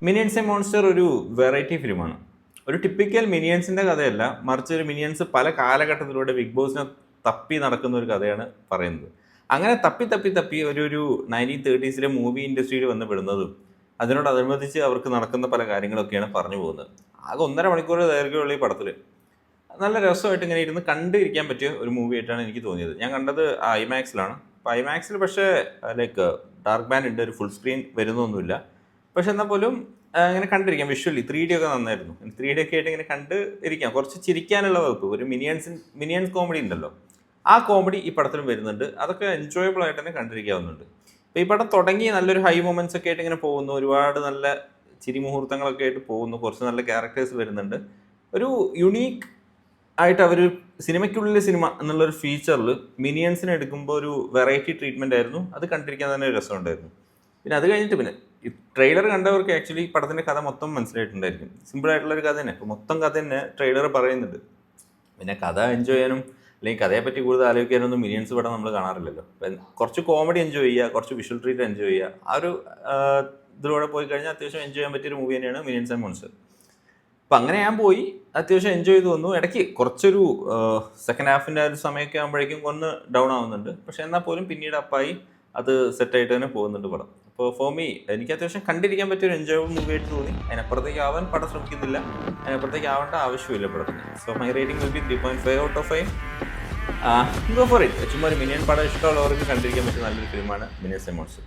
Minions A monster ഒരു variety ഫിലിമാണ്. ഒരു ടിപ്പിക്കൽ മിനിയൻസിന്റെ കഥയല്ല, മറിച്ച് ഒരു മിനിയൻസ് പല കാലഘട്ടത്തിലൂടെ ബിഗ് ബോസിനെ തപ്പി നടക്കുന്ന ഒരു കഥയാണ് പറയുന്നത്. അങ്ങനെ തപ്പി തപ്പി തപ്പി ഒരു 1930s മൂവി ഇൻഡസ്ട്രിയിൽ വന്ന് പെടുന്നതും അതിനോടനുബന്ധിച്ച് അവർക്ക് നടക്കുന്ന പല കാര്യങ്ങളൊക്കെയാണ് പറഞ്ഞു പോകുന്നത്. ആകെ 1.5 മണിക്കൂർ ദൈർഘ്യമുള്ള ഈ പടത്തിൽ നല്ല രസമായിട്ട് ഇങ്ങനെ ഇരുന്ന് കണ്ടിരിക്കാൻ പറ്റിയ ഒരു മൂവി ആയിട്ടാണ് എനിക്ക് തോന്നിയത്. ഞാൻ കണ്ടത് ഐമാക്സിലാണ്. അപ്പോൾ ഐമാക്സിൽ പക്ഷേ ലൈക്ക് ഡാർക്ക് ബാൻഡ് ഉണ്ട്, ഒരു ഫുൾ സ്ക്രീൻ വരുന്നൊന്നുമില്ല. പക്ഷെ എന്നാൽ പോലും ഇങ്ങനെ കണ്ടിരിക്കാം. വിഷ്വലി 3D ഒക്കെ നന്നായിരുന്നു. 3D ഒക്കെ ആയിട്ട് ഇങ്ങനെ കണ്ട് ഇരിക്കാം. കുറച്ച് ചിരിക്കാനുള്ള വകുപ്പ്, ഒരു മിനിയൻസ് കോമഡി ഉണ്ടല്ലോ, ആ കോമഡി ഈ പടത്തിലും വരുന്നുണ്ട്. അതൊക്കെ എൻജോയബിൾ ആയിട്ട് തന്നെ കണ്ടിരിക്കാവുന്നുണ്ട്. അപ്പോൾ ഈ പടം തുടങ്ങി നല്ലൊരു ഹൈ മൊമെന്റ്സ് ഒക്കെ ആയിട്ട് ഇങ്ങനെ പോകുന്നു, ഒരുപാട് നല്ല ചിരി മുഹൂർത്തങ്ങളൊക്കെ ആയിട്ട് പോകുന്നു, കുറച്ച് നല്ല ക്യാരക്ടേഴ്സ് വരുന്നുണ്ട്. ഒരു യുണീക്ക് ആയിട്ട് അവർ സിനിമയ്ക്കുള്ളിലെ സിനിമ എന്നുള്ളൊരു ഫീച്ചറിൽ മിനിയൻസിനെ എടുക്കുമ്പോൾ ഒരു വെറൈറ്റി ട്രീറ്റ്മെൻ്റ് ആയിരുന്നു. അത് കണ്ടിരിക്കാൻ തന്നെ ഒരു രസമുണ്ടായിരുന്നു. പിന്നെ അത് കഴിഞ്ഞിട്ട് പിന്നെ ഈ ട്രെയിലർ കണ്ടവർക്ക് ആക്ച്വലി പടത്തിൻ്റെ കഥ മൊത്തം മനസ്സിലായിട്ടുണ്ടായിരിക്കും. സിമ്പിളായിട്ടുള്ളൊരു കഥ തന്നെ, ഇപ്പോൾ മൊത്തം കഥ തന്നെ ട്രെയിലർ പറയുന്നുണ്ട്. പിന്നെ കഥ എൻജോയ് ചെയ്യാനും അല്ലെങ്കിൽ കഥയെപ്പറ്റി കൂടുതൽ ആലോചിക്കാനൊന്നും മിനിയൻസ് പടം നമ്മൾ കാണാറില്ലല്ലോ. അപ്പം കുറച്ച് കോമഡി എൻജോയ് ചെയ്യുക, കുറച്ച് വിഷ്വൽ ട്രീറ്റ് എൻജോയ് ചെയ്യുക, ആ ഒരു ഇതിലൂടെ പോയി കഴിഞ്ഞാൽ അത്യാവശ്യം എൻജോയ് ചെയ്യാൻ പറ്റിയൊരു മൂവി തന്നെയാണ് മിനിയൻസ് ആൻഡ് മോൺസ്റ്റർ. അപ്പം അങ്ങനെ ഞാൻ പോയി അത്യാവശ്യം എൻജോയ് ചെയ്ത് വന്നു. ഇടയ്ക്ക് കുറച്ചൊരു സെക്കൻഡ് ഹാഫിൻ്റെ ആ ഒരു സമയമൊക്കെ ആകുമ്പോഴേക്കും ഒന്ന് ഡൗൺ ആവുന്നുണ്ട്. പക്ഷെ എന്നാൽ പോലും പിന്നീട് അപ്പായി അത് സെറ്റായിട്ട് തന്നെ പോകുന്നുണ്ട് പടം. അപ്പോൾ ഫോർ മീ എനിക്ക് അത്യാവശ്യം കണ്ടിരിക്കാൻ പറ്റിയൊരു എൻജോയബിൾ മൂവി ആയിട്ട് തോന്നി. അതിനപ്പുറത്തേക്ക് ആവാൻ പടം ശ്രമിക്കുന്നില്ല, അതിനപ്പുറത്തേക്ക് ആവേണ്ട ആവശ്യമില്ല പടത്തിന്. So my rating will be 3.5 out of 5. Go for it. ചുമ്മാ ഒരു മിനിയൻ പടം ഇഷ്ടമുള്ളവർക്ക് കണ്ടിരിക്കാൻ പറ്റിയ നല്ലൊരു ഫിലിമാണ് മിനിയൻസ് ആൻഡ് മോൺസ്റ്റർ.